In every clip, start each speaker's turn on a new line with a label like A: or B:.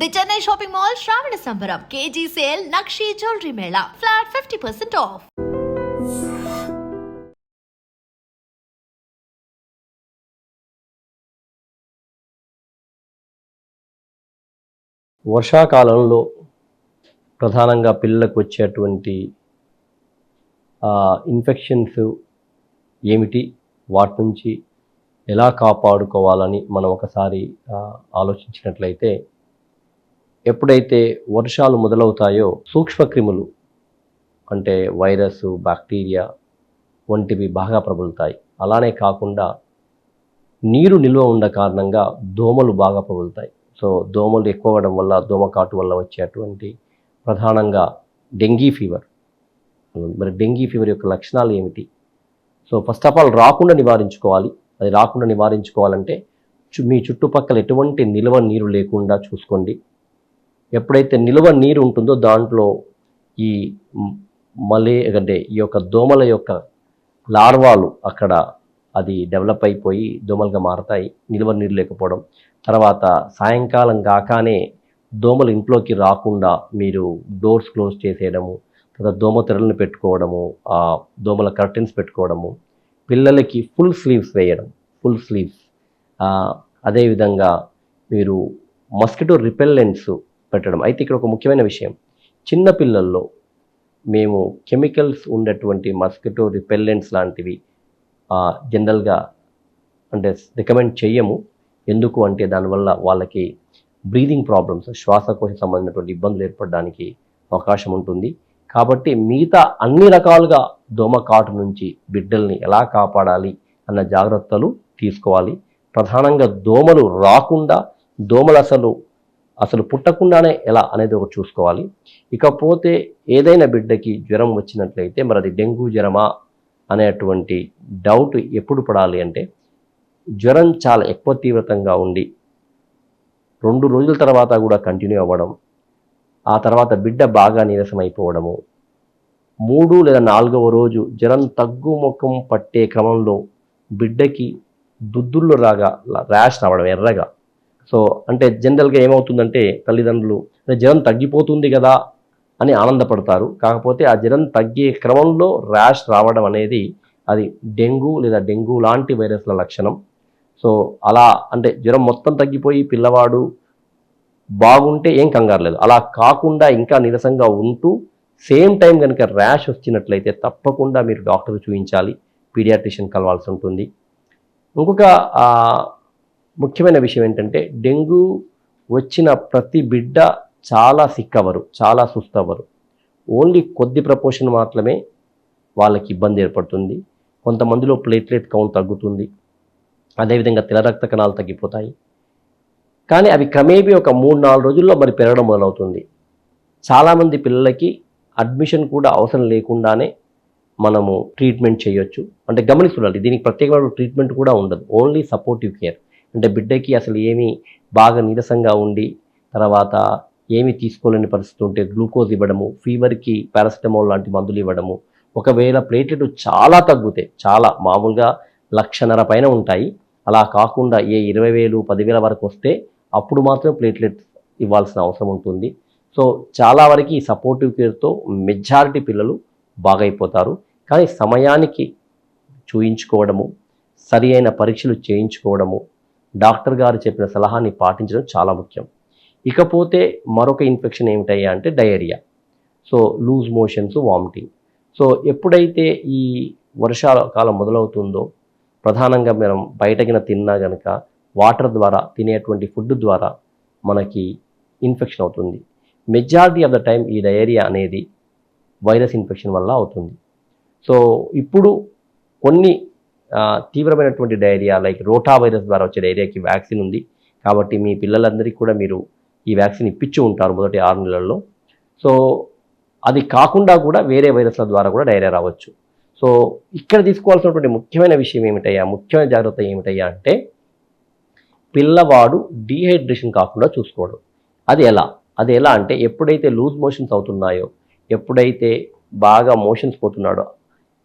A: The Chennai shopping mall శ్రావణ సంబరం KG sale nakshi jewellery Mela flat 50% of.
B: వర్షాకాలంలో ప్రధానంగా పిల్లలకు వచ్చేటువంటి ఇన్ఫెక్షన్స్ ఏమిటి, వాటి నుంచి ఎలా కాపాడుకోవాలని మనం ఒకసారి ఆలోచించినట్లయితే, ఎప్పుడైతే వర్షాలు మొదలవుతాయో సూక్ష్మక్రిములు అంటే వైరస్, బ్యాక్టీరియా వంటివి బాగా ప్రబలుతాయి. అలానే కాకుండా నీరు నిల్వ ఉన్న కారణంగా దోమలు బాగా ప్రబలుతాయి. సో దోమలు ఎక్కువ అవ్వడం వల్ల, దోమకాటు వల్ల వచ్చేటువంటి ప్రధానంగా డెంగీ ఫీవర్. మరి డెంగీ ఫీవర్ యొక్క లక్షణాలు ఏమిటి? సో ఫస్ట్ ఆఫ్ ఆల్ రాకుండా నివారించుకోవాలి. అది రాకుండా నివారించుకోవాలంటే మీ చుట్టుపక్కల ఎటువంటి నిల్వ నీరు లేకుండా చూసుకోండి. ఎప్పుడైతే నిల్వ నీరు ఉంటుందో దాంట్లో ఈ అంటే ఈ యొక్క దోమల యొక్క లార్వాలు అక్కడ అది డెవలప్ అయిపోయి దోమలుగా మారతాయి, నిల్వ నీరు లేకపోవడం. తర్వాత సాయంకాలం కాగానే దోమలు ఇంట్లోకి రాకుండా మీరు డోర్స్ క్లోజ్ చేసేయడము, తర్వాత దోమ తెరలను పెట్టుకోవడము, దోమల కర్టెన్స్ పెట్టుకోవడము, పిల్లలకి ఫుల్ స్లీవ్స్ వేయడం, అదేవిధంగా మీరు మస్కిటో రిపెల్లెంట్స్ పెట్టడం. అయితే ఇక్కడ ఒక ముఖ్యమైన విషయం, చిన్న పిల్లల్లో మేము కెమికల్స్ ఉన్నటువంటి మస్కిటో రిపెల్లెంట్స్ లాంటివి జనరల్గా అంటే రికమెండ్ చెయ్యము. ఎందుకు అంటే దానివల్ల వాళ్ళకి బ్రీదింగ్ ప్రాబ్లమ్స్, శ్వాసకోశ సంబంధించినటువంటి ఇబ్బందులు ఏర్పడడానికి అవకాశం ఉంటుంది. కాబట్టి మిగతా అన్ని రకాలుగా దోమకాటు నుంచి బిడ్డల్ని ఎలా కాపాడాలి అన్న జాగ్రత్తలు తీసుకోవాలి. ప్రధానంగా దోమలు రాకుండా, దోమలు అసలు పుట్టకుండానే ఎలా అనేది ఒకటి చూసుకోవాలి. ఇకపోతే ఏదైనా బిడ్డకి జ్వరం వచ్చినట్లయితే మరి అది డెంగ్యూ జ్వరమా అనేటువంటి డౌట్ ఎప్పుడు పడాలి అంటే, జ్వరం చాలా ఎక్కువ తీవ్రతంగా ఉండి 2 రోజుల తర్వాత కూడా కంటిన్యూ అవ్వడం, ఆ తర్వాత బిడ్డ బాగా నీరసం అయిపోవడము, 3 లేదా 4వ రోజు జ్వరం తగ్గుముఖం పట్టే క్రమంలో బిడ్డకి దుద్దుల్లో ర్యాష్ రావడం ఎర్రగా. సో అంటే జనరల్గా ఏమవుతుందంటే తల్లిదండ్రులు జ్వరం తగ్గిపోతుంది కదా అని ఆనందపడతారు. కాకపోతే ఆ జ్వరం తగ్గే క్రమంలో ర్యాష్ రావడం అనేది అది డెంగ్యూ లేదా డెంగ్యూ లాంటి వైరస్ల లక్షణం. సో అలా అంటే జ్వరం మొత్తం తగ్గిపోయి పిల్లవాడు బాగుంటే ఏం కంగారు లేదు. అలా కాకుండా ఇంకా నీరసంగా ఉంటూ సేమ్ టైం కనుక ర్యాష్ వచ్చినట్లయితే తప్పకుండా మీరు డాక్టర్ చూపించాలి, పీడియాట్రిషియన్ కలవాల్సి ఉంటుంది. ఇంకొక ముఖ్యమైన విషయం ఏంటంటే, డెంగ్యూ వచ్చిన ప్రతి బిడ్డ చాలా సిక్ అవ్వరు, చాలా సుస్త్ అవ్వరు. ఓన్లీ కొద్ది ప్రపోర్షన్ మాత్రమే వాళ్ళకి ఇబ్బంది ఏర్పడుతుంది. కొంతమందిలో ప్లేట్లెట్ కౌంట్ తగ్గుతుంది, అదేవిధంగా తెల్ల రక్త కణాలు తగ్గిపోతాయి. కానీ అవి క్రమేపీ ఒక 3-4 రోజుల్లో మరి పెరగడం మొదలవుతుంది. చాలామంది పిల్లలకి అడ్మిషన్ కూడా అవసరం లేకుండానే మనము ట్రీట్మెంట్ చేయొచ్చు. అంటే గమనిస్తుండాలి, దీనికి ప్రత్యేకమైన ట్రీట్మెంట్ కూడా ఉండదు, ఓన్లీ సపోర్టివ్ కేర్. అంటే బిడ్డకి అసలు ఏమీ బాగా నీరసంగా ఉండి తర్వాత ఏమీ తీసుకోలేని పరిస్థితి ఉంటే గ్లూకోజ్ ఇవ్వడము, ఫీవర్కి పారాసిటమాల్ లాంటి మందులు ఇవ్వడము. ఒకవేళ ప్లేట్లెట్ చాలా తగ్గితే, చాలా మామూలుగా 1,50,000 పైన ఉంటాయి, అలా కాకుండా 20,000, 10,000 వరకు వస్తే అప్పుడు మాత్రం ప్లేట్లెట్స్ ఇవ్వాల్సిన అవసరం ఉంటుంది. సో చాలా వరకు ఈ సపోర్టివ్ కేర్తో మెజారిటీ పిల్లలు బాగైపోతారు. కానీ సమయానికి చూయించుకోవడము, సరి అయిన పరీక్షలు చేయించుకోవడము, డాక్టర్ గారు చెప్పిన సలహాని పాటించడం చాలా ముఖ్యం. ఇకపోతే మరొక ఇన్ఫెక్షన్ ఏమిటయ్యా అంటే diarrhoea. So loose motions, vomiting. So ఎప్పుడైతే ఈ వర్షాకాలం మొదలవుతుందో ప్రధానంగా మనం బయటకిన తిన్నా కనుక వాటర్ ద్వారా, తినేటువంటి ఫుడ్ ద్వారా మనకి ఇన్ఫెక్షన్ అవుతుంది. మెజారిటీ ఆఫ్ ద టైం ఈ డయేరియా అనేది వైరస్ ఇన్ఫెక్షన్ వల్ల అవుతుంది. సో ఇప్పుడు కొన్ని తీవ్రమైనటువంటి డయేరియా లైక్ రోటా వైరస్ ద్వారా వచ్చే డయేరియాకి వ్యాక్సిన్ ఉంది. కాబట్టి మీ పిల్లలందరికీ కూడా మీరు ఈ వ్యాక్సిన్ ఇప్పించి ఉంటారు మొదటి 6 నెలల్లో. సో అది కాకుండా కూడా వేరే వైరస్ల ద్వారా కూడా డయేరియా రావచ్చు. సో ఇక్కడ తీసుకోవాల్సినటువంటి ముఖ్యమైన విషయం ఏమిటయ్యా, ముఖ్యమైన జాగ్రత్త ఏమిటయ్యా అంటే, పిల్లవాడు డీహైడ్రేషన్ కాకుండా చూసుకోవడం. అది ఎలా అంటే, ఎప్పుడైతే లూజ్ మోషన్స్ అవుతున్నాయో, ఎప్పుడైతే బాగా మోషన్స్ పోతున్నాడో,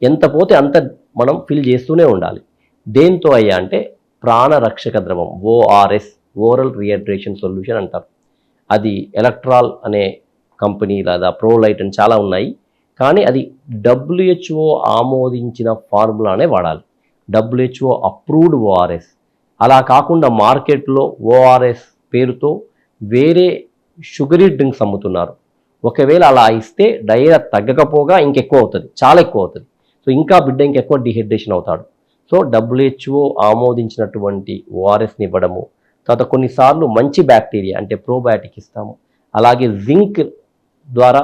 B: ఎంత పోతే అంత మనం ఫిల్ చేస్తూనే ఉండాలి. దేంతో అంటే ప్రాణరక్షక ద్రవం, ఓఆర్ఎస్, ఓరల్ రీహైడ్రేషన్ సొల్యూషన్ అంటారు. అది ఎలక్ట్రాల్ అనే కంపెనీ లేదా ప్రోలైట్ అని చాలా ఉన్నాయి. కానీ అది WHO ఆమోదించిన ఫార్ములానే వాడాలి. WHO approved ORS. అలా కాకుండా మార్కెట్లో ఓఆర్ఎస్ పేరుతో వేరే షుగరీ డ్రింక్స్ అమ్ముతున్నారు. ఒకవేళ అలా ఇస్తే డైరియా తగ్గకపోగా ఇంకెక్కువ అవుతుంది, చాలా ఎక్కువ అవుతుంది. సో ఇంకా బిడ్డ ఇంకెక్కువ డిహైడ్రేషన్ అవుతాడు. సో WHO ఆమోదించినటువంటి ఓఆర్ఎస్ని ఇవ్వడము, తర్వాత కొన్నిసార్లు మంచి బ్యాక్టీరియా అంటే ప్రోబయాటిక్ ఇస్తాము. అలాగే జింక్ ద్వారా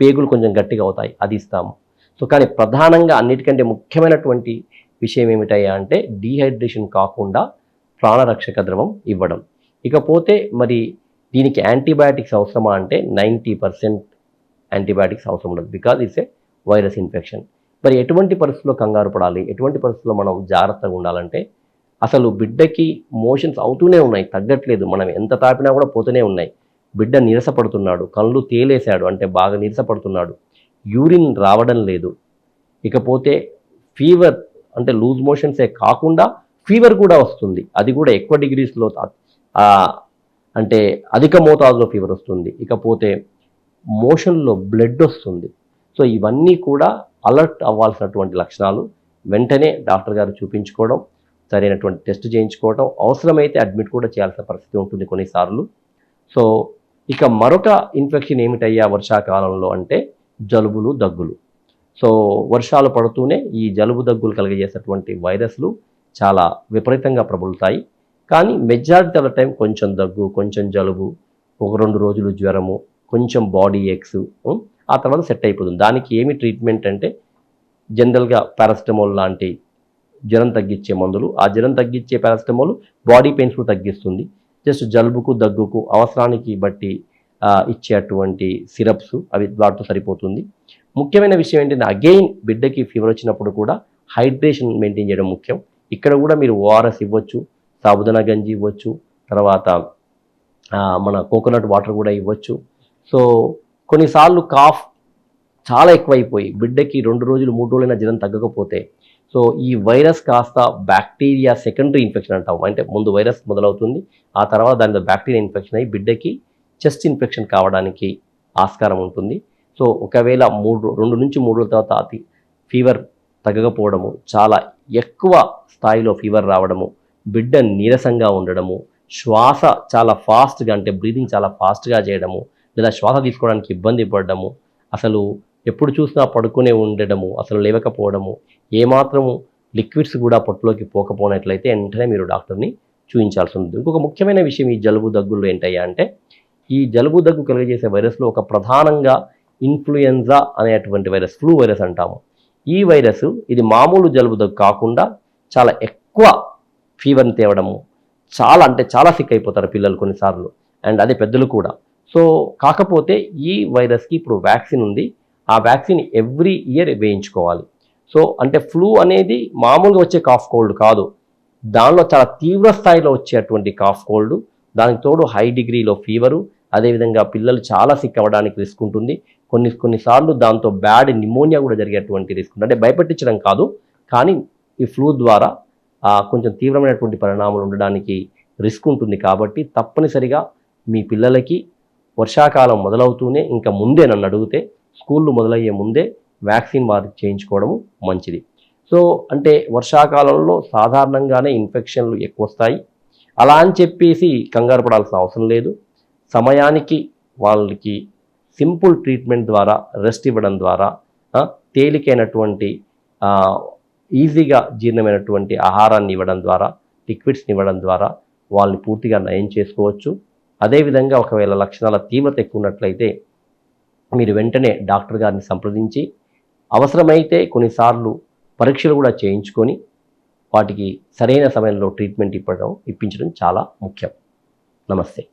B: పేగులు కొంచెం గట్టిగా అవుతాయి, అది ఇస్తాము. సో కానీ ప్రధానంగా అన్నిటికంటే ముఖ్యమైనటువంటి విషయం ఏమిటయ్యా అంటే డీహైడ్రేషన్ కాకుండా ప్రాణరక్షక ద్రవం ఇవ్వడం. ఇకపోతే మరి దీనికి యాంటీబయాటిక్స్ అవసరమా అంటే 90% యాంటీబయాటిక్స్ అవసరం ఉండదు, because it's a virus infection. మరి ఎటువంటి పరిస్థితుల్లో కంగారు పడాలి, ఎటువంటి పరిస్థితుల్లో మనం జాగ్రత్తగా ఉండాలంటే, అసలు బిడ్డకి మోషన్స్ అవుతూనే ఉన్నాయి, తగ్గట్లేదు, మనం ఎంత తాపినా కూడా పోతూనే ఉన్నాయి, బిడ్డ నీరసపడుతున్నాడు, కళ్ళు తేలేశాడు అంటే బాగా నీరసపడుతున్నాడు, యూరిన్ రావడం లేదు, ఇకపోతే ఫీవర్ అంటే లూజ్ మోషన్సే కాకుండా ఫీవర్ కూడా వస్తుంది, అది కూడా ఎక్కువ డిగ్రీస్లో అంటే అధిక మోతాదులో ఫీవర్ వస్తుంది, ఇకపోతే మోషన్లో బ్లడ్ వస్తుంది. సో ఇవన్నీ కూడా అలర్ట్ అవ్వాల్సినటువంటి లక్షణాలు. వెంటనే డాక్టర్ గారు చూపించుకోవడం, సరైనటువంటి టెస్ట్ చేయించుకోవడం, అవసరమైతే అడ్మిట్ కూడా చేయాల్సిన పరిస్థితి ఉంటుంది కొన్నిసార్లు. సో ఇక మరొక ఇన్ఫెక్షన్ ఏమిటయ్యా వర్షాకాలంలో అంటే జలుబులు, దగ్గులు. సో వర్షాలు పడుతూనే ఈ జలుబు దగ్గులు కలిగజేసేటువంటి వైరస్లు చాలా విపరీతంగా ప్రబలుతాయి. కానీ మెజారిటీ ఆఫ్ ద టైం కొంచెం దగ్గు, కొంచెం జలుబు, 1-2 రోజులు జ్వరము, కొంచెం బాడీ ఏక్స్, ఆ తర్వాత సెట్ అయిపోతుంది. దానికి ఏమి ట్రీట్మెంట్ అంటే జనరల్గా పారాసిటమాల్ లాంటి జ్వరం తగ్గించే మందులు, ఆ జ్వరం తగ్గించే పారాసిటమాల్ బాడీ పెయిన్స్ తగ్గిస్తుంది. జస్ట్ జలుబుకు, దగ్గుకు అవసరానికి బట్టి ఇచ్చేటువంటి సిరప్స్ అవి వాటితో సరిపోతుంది. ముఖ్యమైన విషయం ఏంటంటే అగైన్ బిడ్డకి ఫీవర్ వచ్చినప్పుడు కూడా హైడ్రేషన్ మెయింటైన్ చేయడం ముఖ్యం. ఇక్కడ కూడా మీరు ఓఆర్ఎస్ ఇవ్వచ్చు, సాబుదానా గంజి ఇవ్వచ్చు, తర్వాత మన కోకోనట్ వాటర్ కూడా ఇవ్వచ్చు. సో కొన్నిసార్లు కాఫ్ చాలా ఎక్కువైపోయి బిడ్డకి 2 రోజులు 3 రోజులైనా జ్వరం తగ్గకపోతే, సో ఈ వైరస్ కాస్త బ్యాక్టీరియా సెకండరీ ఇన్ఫెక్షన్ అంటాం, అంటే ముందు వైరస్ మొదలవుతుంది, ఆ తర్వాత దానితో బ్యాక్టీరియా ఇన్ఫెక్షన్ అయ్యి బిడ్డకి చెస్ట్ ఇన్ఫెక్షన్ కావడానికి ఆస్కారం ఉంటుంది. సో ఒకవేళ 2 నుంచి 3 రోజుల తర్వాత ఫీవర్ తగ్గకపోవడము, చాలా ఎక్కువ స్థాయిలో ఫీవర్ రావడము, బిడ్డ నీరసంగా ఉండడము, శ్వాస చాలా ఫాస్ట్గా అంటే బ్రీదింగ్ చాలా ఫాస్ట్గా చేయడము, లేదా శ్వాస తీసుకోవడానికి ఇబ్బంది పడడము, అసలు ఎప్పుడు చూసినా పడుకునే ఉండడము, అసలు లేవకపోవడము, ఏమాత్రము లిక్విడ్స్ కూడా పొట్టులోకి పోకపోయినట్లయితే వెంటనే మీరు డాక్టర్ని చూపించాల్సి ఉంటుంది. ఇంకొక ముఖ్యమైన విషయం ఈ జలుబు దగ్గుల్లో ఏంటయ్యా అంటే, ఈ జలుబు దగ్గు కలిగజేసే వైరస్లో ఒక ప్రధానంగా ఇన్ఫ్లుయెన్జా అనేటువంటి వైరస్, ఫ్లూ వైరస్ అంటాము. ఈ వైరస్ ఇది మామూలు జలుబు దగ్గు కాకుండా చాలా ఎక్కువ ఫీవర్ని తేవడము, చాలా సిక్ అయిపోతారు పిల్లలు కొన్నిసార్లు, అండ్ అదే పెద్దలు కూడా. సో కాకపోతే ఈ వైరస్కి ఇప్పుడు వ్యాక్సిన్ ఉంది, ఆ వ్యాక్సిన్ ఎవ్రీ ఇయర్ వేయించుకోవాలి. సో అంటే ఫ్లూ అనేది మామూలుగా వచ్చే కాఫ్ కోల్డ్ కాదు, దానిలో చాలా తీవ్ర స్థాయిలో వచ్చేటువంటి కాఫ్ కోల్డ్, దానికి తోడు హై డిగ్రీలో ఫీవరు, అదేవిధంగా పిల్లలు చాలా సిక్ అవ్వడానికి రిస్క్ ఉంటుంది. కొన్నిసార్లు దాంతో బ్యాడ్ నిమోనియా కూడా జరిగేటువంటి రిస్క్ ఉంటుంది. అంటే భయపెట్టించడం కాదు, కానీ ఈ ఫ్లూ ద్వారా కొంచెం తీవ్రమైనటువంటి పరిణామాలు ఉండడానికి రిస్క్ ఉంటుంది. కాబట్టి తప్పనిసరిగా మీ పిల్లలకి వర్షాకాలం మొదలవుతూనే ఇంకా ముందే నన్ను అడిగితే స్కూళ్ళు మొదలయ్యే ముందే వ్యాక్సిన్ వారికి చేయించుకోవడము మంచిది. సో అంటే వర్షాకాలంలో సాధారణంగానే ఇన్ఫెక్షన్లు ఎక్కువ వస్తాయి, అలా అని చెప్పేసి కంగారు పడాల్సిన అవసరం లేదు. సమయానికి వాళ్ళకి సింపుల్ ట్రీట్మెంట్ ద్వారా, రెస్ట్ ఇవ్వడం ద్వారా, తేలికైనటువంటి ఈజీగా జీర్ణమైనటువంటి ఆహారాన్ని ఇవ్వడం ద్వారా, లిక్విడ్స్ని ఇవ్వడం ద్వారా వాళ్ళని పూర్తిగా నయం చేసుకోవచ్చు. అదేవిధంగా ఒకవేళ లక్షణాల తీవ్రత ఎక్కువ ఉన్నట్లయితే మీరు వెంటనే డాక్టర్ గారిని సంప్రదించి అవసరమైతే కొన్నిసార్లు పరీక్షలు కూడా చేయించుకొని వాటికి సరైన సమయంలో ట్రీట్మెంట్ ఇప్పించడం చాలా ముఖ్యం. నమస్తే.